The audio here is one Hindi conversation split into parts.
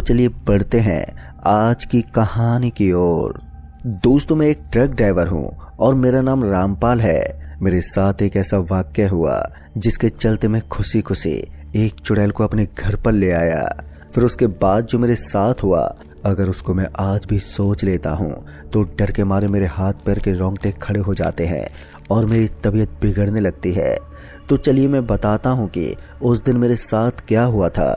तो चलिए बढ़ते हैं आज की कहानी की ओर। दोस्तों, मैं एक ट्रक ड्राइवर हूँ और मेरा नाम रामपाल है। मेरे साथ एक ऐसा वाक्य हुआ जिसके चलते मैं खुशी खुशी एक चुड़ैल को अपने घर पर ले आया। फिर उसके बाद जो मेरे साथ हुआ, अगर उसको मैं आज भी सोच लेता हूँ तो डर के मारे मेरे हाथ पैर के रोंगटे खड़े हो जाते हैं और मेरी तबीयत बिगड़ने लगती है। तो चलिए मैं बताता हूँ कि उस दिन मेरे साथ क्या हुआ था।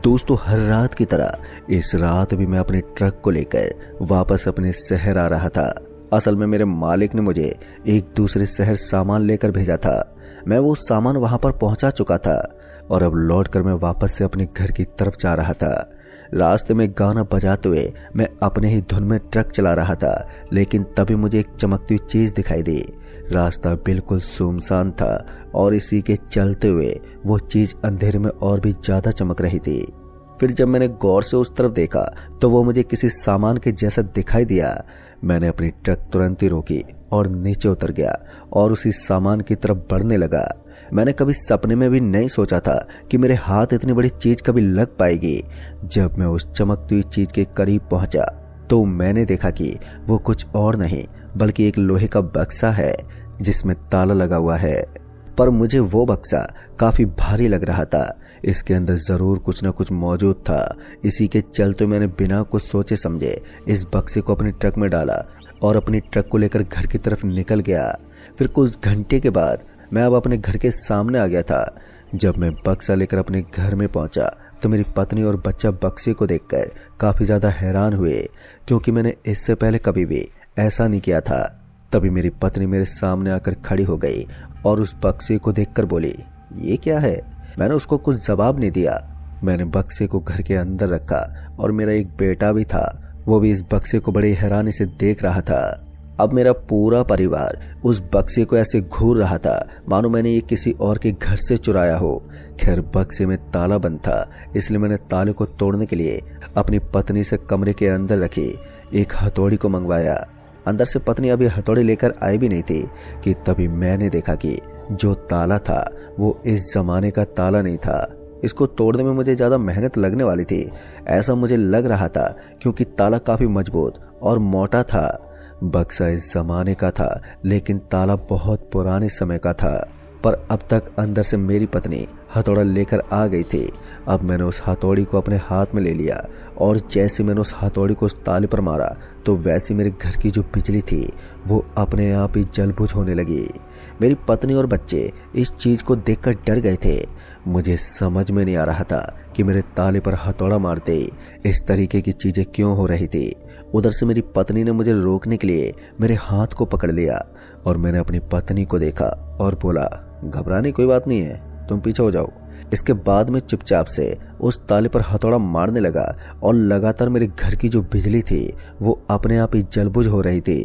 दोस्तों, हर रात की तरह इस रात भी मैं अपने ट्रक को लेकर वापस अपने शहर आ रहा था। असल में मेरे मालिक ने मुझे एक दूसरे शहर सामान लेकर भेजा था। मैं वो सामान वहां पर पहुंचा चुका था और अब लौटकर मैं वापस से अपने घर की तरफ जा रहा था। रास्ते में गाना बजाते हुए मैं अपने ही धुन में ट्रक चला रहा था, लेकिन तभी मुझे एक चमकती हुई चीज दिखाई दी। रास्ता बिल्कुल सुनसान था और इसी के चलते हुए वो चीज अंधेरे में और भी ज्यादा चमक रही थी। फिर जब मैंने गौर से उस तरफ देखा तो वो मुझे किसी सामान के जैसा दिखाई दिया। मैंने अपनी ट्रक तुरंत ही रोकी और नीचे उतर गया और उसी सामान की तरफ बढ़ने लगा। मैंने कभी सपने में भी नहीं सोचा था कि मेरे हाथ इतनी बड़ी चीज कभी लग पाएगी। जब मैं उस चमकती हुई चीज के करीब पहुंचा तो मैंने देखा कि वो कुछ और नहीं बल्कि एक लोहे का बक्सा है जिसमें ताला लगा हुआ है। पर मुझे वो बक्सा काफी भारी लग रहा था। इसके अंदर जरूर कुछ न कुछ मौजूद था। इसी के चलते मैंने बिना कुछ सोचे समझे इस बक्से को अपने ट्रक में डाला और अपनी ट्रक को लेकर घर की तरफ निकल गया। फिर कुछ घंटे के बाद मैं अब अपने घर के सामने आ गया था। जब मैं बक्सा लेकर अपने घर में पहुंचा तो मेरी पत्नी और बच्चा बक्से को देखकर काफी ज्यादा हैरान हुए, क्योंकि मैंने इससे पहले कभी भी ऐसा नहीं किया था। तभी मेरी पत्नी मेरे सामने आकर खड़ी हो गई और उस बक्से को देखकर बोली, ये क्या है? मैंने उसको कुछ जवाब नहीं दिया। मैंने बक्से को घर के अंदर रखा और मेरा एक बेटा भी था, वो भी इस बक्से को बड़ी हैरानी से देख रहा था। अब मेरा पूरा परिवार उस बक्से को ऐसे घूर रहा था मानो मैंने ये किसी और के घर से चुराया हो। खैर, बक्से में ताला बंद था, इसलिए मैंने ताले को तोड़ने के लिए अपनी पत्नी से कमरे के अंदर रखी एक हथौड़ी को मंगवाया। अंदर से पत्नी अभी हथौड़ी लेकर आई भी नहीं थी कि तभी मैंने देखा कि जो ताला था वो इस जमाने का ताला नहीं था। इसको तोड़ने में मुझे ज़्यादा मेहनत लगने वाली थी, ऐसा मुझे लग रहा था, क्योंकि ताला काफ़ी मजबूत और मोटा था। बक्सा इस जमाने का था लेकिन ताला बहुत पुराने समय का था। पर अब तक अंदर से मेरी पत्नी हथौड़ा लेकर आ गई थी। अब मैंने उस हथौड़ी को अपने हाथ में ले लिया और जैसे मैंने उस हथौड़ी को उस ताले पर मारा तो वैसे मेरे घर की जो बिजली थी वो अपने आप ही जल बुझ होने लगी। मेरी पत्नी और बच्चे इस चीज़ को देखकर डर गए थे। मुझे समझ में नहीं आ रहा था कि मेरे ताले पर हथौड़ा मारते इस तरीके की चीज़ें क्यों हो रही थी। उधर से मेरी पत्नी ने मुझे रोकने के लिए मेरे हाथ को पकड़ लिया और मैंने अपनी पत्नी को देखा और बोला, घबराने कोई बात नहीं है, तुम पीछे हो जाओ। इसके बाद मैं चुपचाप से उस ताले पर हथौड़ा मारने लगा और लगातार मेरे घर की जो बिजली थी वो अपने आप ही जलबुझ हो रही थी।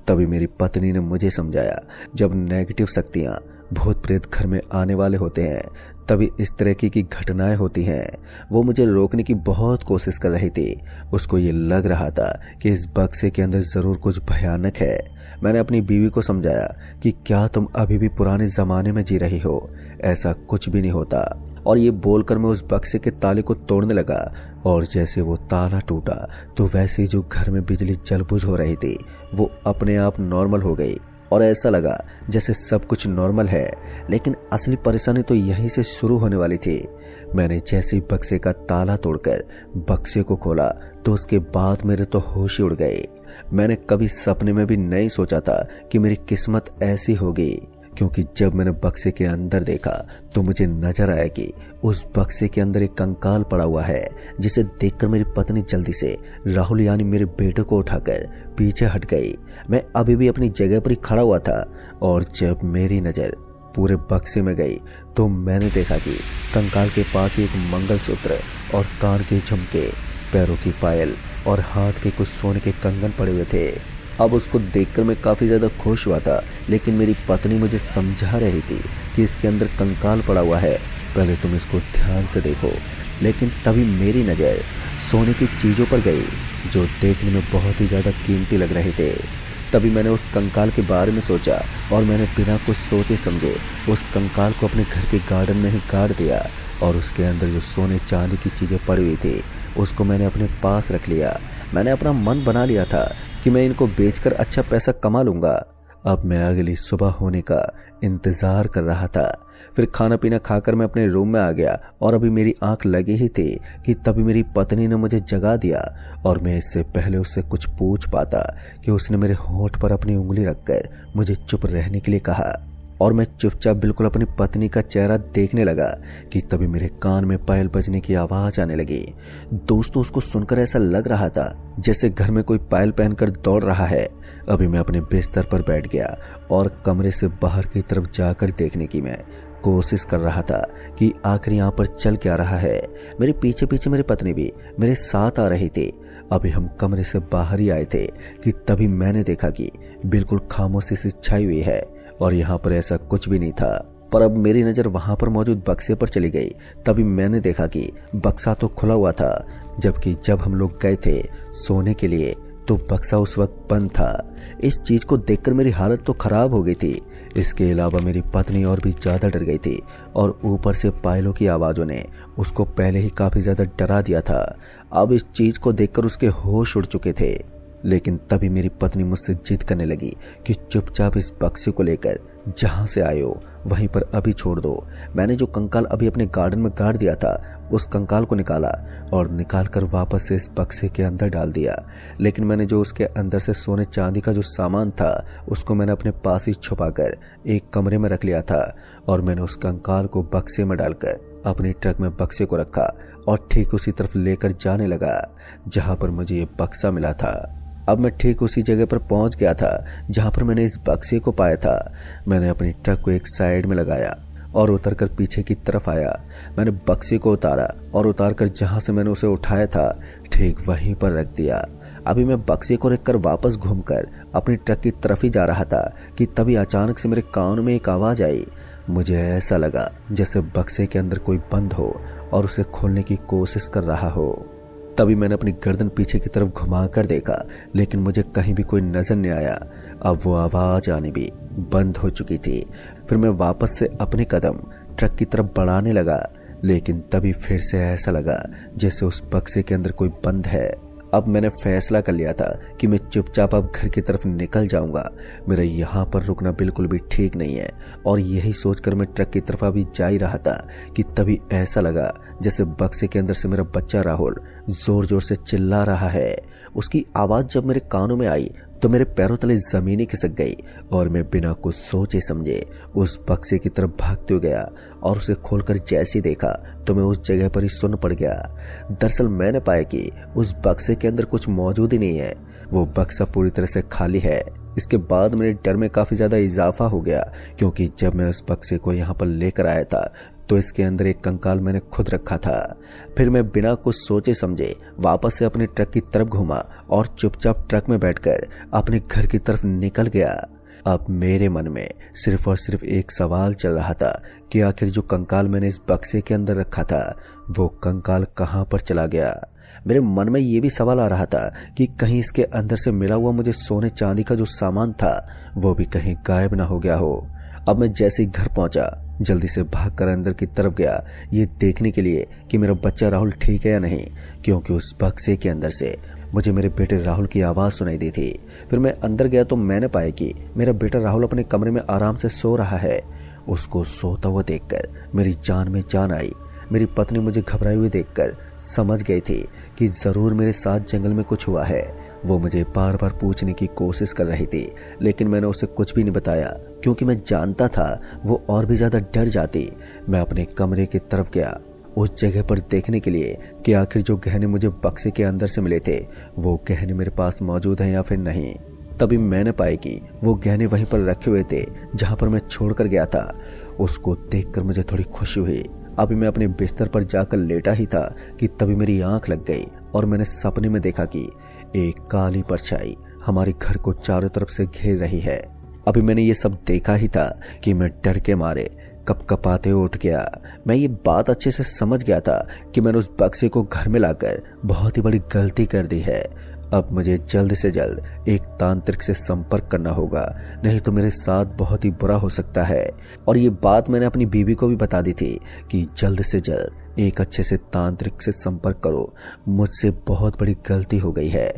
तभी मेरी पत्नी ने मुझे समझाया, जब नेगेटिव शक्तियाँ भूत प्रेत घर में आने वाले होते हैं तभी इस तरह की घटनाएं होती हैं। वो मुझे रोकने की बहुत कोशिश कर रही थी। उसको ये लग रहा था कि इस बक्से के अंदर ज़रूर कुछ भयानक है। मैंने अपनी बीवी को समझाया कि क्या तुम अभी भी पुराने ज़माने में जी रही हो, ऐसा कुछ भी नहीं होता। और ये बोलकर मैं उस बक्से के ताले को तोड़ने लगा और जैसे वो ताला टूटा तो वैसे ही जो घर में बिजली जलबुझ हो रही थी वो अपने आप नॉर्मल हो गई और ऐसा लगा जैसे सब कुछ नॉर्मल है। लेकिन असली परेशानी तो यहीं से शुरू होने वाली थी। मैंने जैसे ही बक्से का ताला तोड़कर बक्से को खोला तो उसके बाद मेरे तो होश ही उड़ गए। मैंने कभी सपने में भी नहीं सोचा था कि मेरी किस्मत ऐसी होगी, क्योंकि जब मैंने बक्से के अंदर देखा तो मुझे नजर आया कि उस बक्से के अंदर एक कंकाल पड़ा हुआ है, जिसे देखकर मेरी पत्नी जल्दी से राहुल यानी मेरे बेटे को उठाकर पीछे हट गई। मैं अभी भी अपनी जगह पर ही खड़ा हुआ था और जब मेरी नज़र पूरे बक्से में गई तो मैंने देखा कि कंकाल के पास ही एक मंगलसूत्र और कान के झुमके, पैरों की पायल और हाथ के कुछ सोने के कंगन पड़े हुए थे। अब उसको देखकर मैं काफ़ी ज़्यादा खुश हुआ था, लेकिन मेरी पत्नी मुझे समझा रही थी कि इसके अंदर कंकाल पड़ा हुआ है, पहले तुम इसको ध्यान से देखो। लेकिन तभी मेरी नज़र सोने की चीज़ों पर गई जो देखने में बहुत ही ज़्यादा कीमती लग रहे थे। तभी मैंने उस कंकाल के बारे में सोचा और मैंने बिना कुछ सोचे समझे उस कंकाल को अपने घर के गार्डन में ही गाड़ दिया और उसके अंदर जो सोने चांदी की चीज़ें पड़ी हुई थी उसको मैंने अपने पास रख लिया। मैंने अपना मन बना लिया था कि मैं इनको बेचकर अच्छा पैसा कमा लूंगा। अब मैं अगली सुबह होने का इंतजार कर रहा था। फिर खाना पीना खाकर मैं अपने रूम में आ गया और अभी मेरी आंख लगी ही थी कि तभी मेरी पत्नी ने मुझे जगा दिया और मैं इससे पहले उससे कुछ पूछ पाता कि उसने मेरे होंठ पर अपनी उंगली रखकर मुझे चुप रहने के लिए कहा और मैं चुपचाप बिल्कुल अपनी पत्नी का चेहरा देखने लगा कि तभी मेरे कान में पायल बजने की आवाज आने लगी। दोस्तों, उसको सुनकर ऐसा लग रहा था जैसे घर में कोई पायल पहनकर दौड़ रहा है। अभी मैं अपने बिस्तर पर बैठ गया और कमरे से बाहर की तरफ जाकर देखने की मैं कोशिश कर रहा था कि आखिर यहाँ पर चल क्या रहा है। मेरे पीछे पीछे मेरी पत्नी भी मेरे साथ आ रही थी। अभी हम कमरे से बाहर ही आए थे कि तभी मैंने देखा कि बिल्कुल खामोशी सी छाई हुई है और यहाँ पर ऐसा कुछ भी नहीं था। पर अब मेरी नज़र वहाँ पर मौजूद बक्से पर चली गई। तभी मैंने देखा कि बक्सा तो खुला हुआ था, जबकि जब हम लोग गए थे सोने के लिए तो बक्सा उस वक्त बंद था। इस चीज को देखकर मेरी हालत तो खराब हो गई थी। इसके अलावा मेरी पत्नी और भी ज्यादा डर गई थी और ऊपर से पायलों की आवाजों ने उसको पहले ही काफी ज्यादा डरा दिया था। अब इस चीज को देखकर उसके होश उड़ चुके थे। लेकिन तभी मेरी पत्नी मुझसे जिद करने लगी कि चुपचाप इस बक्से को लेकर जहां से आए हो वहीं पर अभी छोड़ दो। मैंने जो कंकाल अभी अपने गार्डन में गाड़ दिया था उस कंकाल को निकाला और निकालकर वापस से इस बक्से के अंदर डाल दिया। लेकिन मैंने जो उसके अंदर से सोने चांदी का जो सामान था उसको मैंने अपने पास ही छुपाकर एक कमरे में रख लिया था और मैंने उस कंकाल को बक्से में डालकर अपनी ट्रक में बक्से को रखा और ठीक उसी तरफ लेकर जाने लगा जहां पर मुझे ये बक्सा मिला था। अब मैं ठीक उसी जगह पर पहुंच गया था जहां पर मैंने इस बक्से को पाया था। मैंने अपनी ट्रक को एक साइड में लगाया और उतरकर पीछे की तरफ आया। मैंने बक्से को उतारा और उतारकर जहां से मैंने उसे उठाया था ठीक वहीं पर रख दिया। अभी मैं बक्से को रखकर वापस घूमकर अपनी ट्रक की तरफ ही जा रहा था कि तभी अचानक से मेरे कान में एक आवाज आई। मुझे ऐसा लगा जैसे बक्से के अंदर कोई बंद हो और उसे खोलने की कोशिश कर रहा हो। तभी मैंने अपनी गर्दन पीछे की तरफ घुमाकर देखा, लेकिन मुझे कहीं भी कोई नजर नहीं आया। अब वो आवाज आनी भी बंद हो चुकी थी। फिर मैं वापस से अपने कदम ट्रक की तरफ बढ़ाने लगा, लेकिन तभी फिर से ऐसा लगा जैसे उस बक्से के अंदर कोई बंद है। अब मैंने फैसला कर लिया था कि मैं चुपचाप अब घर की तरफ निकल जाऊंगा। मेरा यहाँ पर रुकना बिल्कुल भी ठीक नहीं है। और यही सोचकर मैं ट्रक की तरफ अभी जा ही रहा था कि तभी ऐसा लगा जैसे बक्से के अंदर से मेरा बच्चा राहुल जोर जोर से चिल्ला रहा है। उसकी आवाज जब मेरे कानों में आई तो मेरे पैरों तले जमीन ही खिसक गई और मैं बिना कुछ सोचे समझे उस बक्से की तरफ भागते हुए गया और उसे खोलकर जैसे देखा तो मैं उस जगह पर ही सुन्न पड़ गया। दरअसल मैंने पाया कि उस बक्से के अंदर कुछ मौजूद ही नहीं है। वो बक्सा पूरी तरह से खाली है। इसके बाद मेरे डर में काफी ज्यादा इजाफा हो गया, क्योंकि जब मैं उस बक्से को यहाँ पर लेकर आया था तो इसके अंदर एक कंकाल मैंने खुद रखा था। फिर मैं बिना कुछ सोचे समझे वापस से अपने ट्रक की तरफ घूमा और चुपचाप ट्रक में बैठकर अपने घर की तरफ निकल गया। अब मेरे मन में सिर्फ और सिर्फ एक सवाल चल रहा था कि आखिर जो कंकाल मैंने इस बक्से के अंदर रखा था वो कंकाल कहाँ पर चला गया। मेरे मन में ये भी सवाल आ रहा था कि कहीं इसके अंदर से मिला हुआ मुझे सोने चांदी का जो सामान था वो भी कहीं गायब ना हो गया हो। अब मैं जैसे ही घर पहुंचा जल्दी से भागकर अंदर की तरफ गया, ये देखने के लिए कि मेरा बच्चा राहुल ठीक है या नहीं, क्योंकि उस बक्से के अंदर से मुझे मेरे बेटे राहुल की आवाज़ सुनाई दी थी। फिर मैं अंदर गया तो मैंने पाया कि मेरा बेटा राहुल अपने कमरे में आराम से सो रहा है। उसको सोता हुआ देखकर मेरी जान में जान आई। मेरी पत्नी मुझे घबराई हुई देखकर समझ गई थी कि ज़रूर मेरे साथ जंगल में कुछ हुआ है। वो मुझे बार बार पूछने की कोशिश कर रही थी, लेकिन मैंने उसे कुछ भी नहीं बताया, क्योंकि मैं जानता था वो और भी ज़्यादा डर जाती। मैं अपने कमरे की तरफ गया उस जगह पर देखने के लिए कि आखिर जो गहने मुझे बक्से के अंदर से मिले थे वो गहने मेरे पास मौजूद हैं या फिर नहीं। तभी मैंने पाया कि वो गहने वहीं पर रखे हुए थे जहाँ पर मैं छोड़कर गया था। उसको देखकर मुझे थोड़ी खुशी हुई। अभी मैं अपने बिस्तर पर जाकर लेटा ही था कि तभी मेरी आंख लग गई और मैंने सपने में देखा कि एक काली परछाई हमारे घर को चारों तरफ से घेर रही है। अभी मैंने ये सब देखा ही था कि मैं डर के मारे कपकपाते उठ गया। मैं ये बात अच्छे से समझ गया था कि मैंने उस बक्से को घर में लाकर बहुत ही बड़ी गलती कर दी है। अब मुझे जल्द से जल्द एक तांत्रिक से संपर्क करना होगा, नहीं तो मेरे साथ बहुत ही बुरा हो सकता है। और ये बात मैंने अपनी बीवी को भी बता दी थी कि जल्द से जल्द एक अच्छे से तांत्रिक से संपर्क करो, मुझसे बहुत बड़ी गलती हो गई है।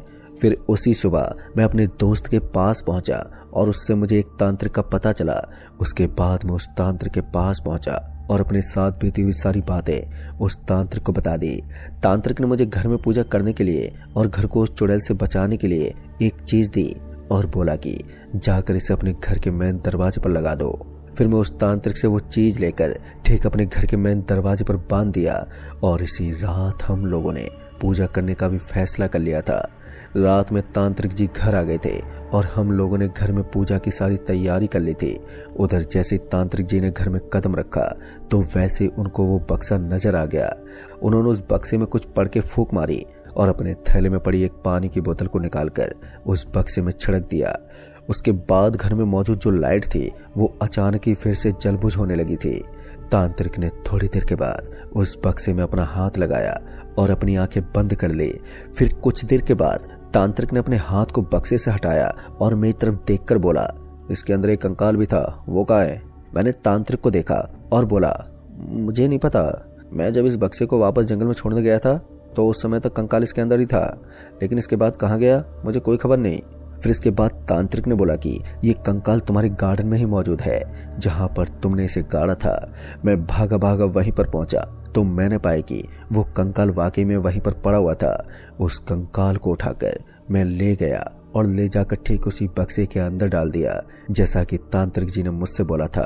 फिर उसी सुबह मैं अपने दोस्त के पास पहुंचा और उससे मुझे एक तांत्रिक का पता चला। उसके बाद मैं उस तांत्रिक के पास पहुंचा और अपने साथ बीती हुई सारी बातें उस तांत्रिक को बता दी। तांत्रिक ने मुझे घर में पूजा करने के लिए और घर को उस चुड़ैल से बचाने के लिए एक चीज दी और बोला कि जाकर इसे अपने घर के मेन दरवाजे पर लगा दो। फिर मैं उस तांत्रिक से वो चीज लेकर ठीक अपने घर के मेन दरवाजे पर बांध दिया और इसी रात हम लोगों ने पूजा करने का भी फैसला कर लिया था। रात में तांत्रिक जी घर आ गए थे और हम लोगों ने घर में पूजा की सारी तैयारी कर ली थी। उधर जैसे तांत्रिक जी ने घर में कदम रखा तो वैसे उनको वो बक्सा नजर आ गया। उन्होंने उस बक्से में कुछ पढ़ के फूंक मारी और अपने थैले में पड़ी एक पानी की बोतल को निकालकर उस बक्से में छिड़क दिया। उसके बाद घर में मौजूद जो लाइट थी वो अचानक ही फिर से जलबुझ होने लगी थी। तांत्रिक ने थोड़ी देर के बाद उस बक्से में अपना हाथ लगाया और अपनी आंखें बंद कर ली। फिर कुछ देर के बाद तांत्रिक ने अपने हाथ को बक्से से हटाया और मेरी तरफ देखकर बोला, इसके अंदर एक कंकाल भी था, वो कहाँ है? मैंने तांत्रिक को देखा और बोला, मुझे नहीं पता, मैं जब इस बक्से को वापस जंगल में छोड़ने गया था तो उस समय तक कंकाल इसके अंदर ही था, लेकिन इसके बाद कहाँ गया मुझे कोई खबर नहीं। फिर इसके बाद तांत्रिक ने बोला कि ये कंकाल तुम्हारे गार्डन में ही मौजूद है जहां पर तुमने इसे गाड़ा था। मैं भागा भागा वहीं पर पहुंचा तो मैंने पाया कि वो कंकाल वाकई में वहीं पर पड़ा हुआ था। उस कंकाल को उठाकर मैं ले गया और ले जाकर ठीक उसी बक्से के अंदर डाल दिया जैसा कि तांत्रिक जी ने मुझसे बोला था।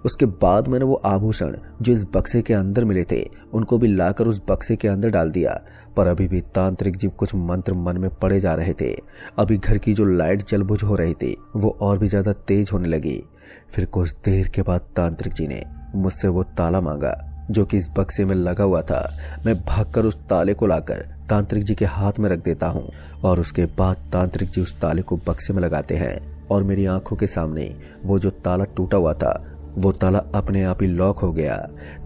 उसके बाद मैंने वो आभूषण जो इस बक्से के अंदर मिले थे उनको भी लाकर उस बक्से के अंदर डाल दिया। पर अभी भी तांत्रिक जी कुछ मंत्र मन में पड़े जा रहे थे। अभी घर की जो लाइट जलबुझ हो रही थी वो और भी ज्यादा तेज होने लगी। फिर कुछ देर के बाद तांत्रिक जी ने मुझसे वो ताला मांगा जो कि इस बक्से में लगा हुआ था। मैं भागकर उस ताले को लाकर तांत्रिक जी के हाथ में रख देता हूँ और उसके बाद तांत्रिक जी उस ताले को बक्से में लगाते हैं और मेरी आंखों के सामने वो जो ताला टूटा हुआ था वो ताला अपने आप ही लॉक हो गया।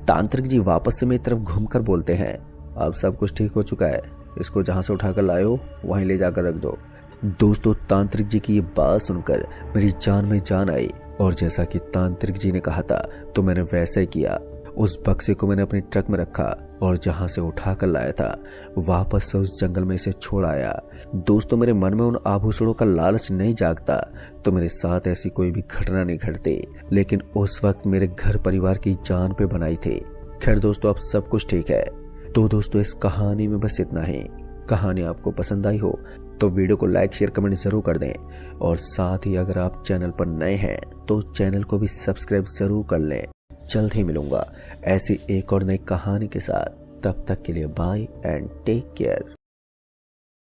तांत्रिक जी वापस से मेरी तरफ घूमकर बोलते हैं, अब सब कुछ ठीक हो चुका है, इसको जहां से उठाकर लाए हो वहीं ले जाकर रख दो। दोस्तों, तांत्रिक जी की ये बात सुनकर मेरी जान में जान आई और जैसा कि तांत्रिक जी ने कहा था तो मैंने वैसा ही किया। उस बक्से को मैंने अपनी ट्रक में रखा और जहां से उठाकर लाया था वापस से उस जंगल में इसे छोड़ आया। दोस्तों, मेरे मन में उन आभूषणों का लालच नहीं जागता तो मेरे साथ ऐसी कोई भी घटना नहीं घटती, लेकिन उस वक्त मेरे घर परिवार की जान पे बनाई थी। खैर दोस्तों, अब सब कुछ ठीक है। तो दोस्तों, इस कहानी में बस इतना ही। कहानी आपको पसंद आई हो तो वीडियो को लाइक शेयर कमेंट जरूर कर दें और साथ ही अगर आप चैनल पर नए हैं तो चैनल को भी सब्सक्राइब जरूर कर लें। जल्द ही मिलूंगा ऐसी एक और नई कहानी के साथ। तब तक के लिए बाय एंड टेक केयर।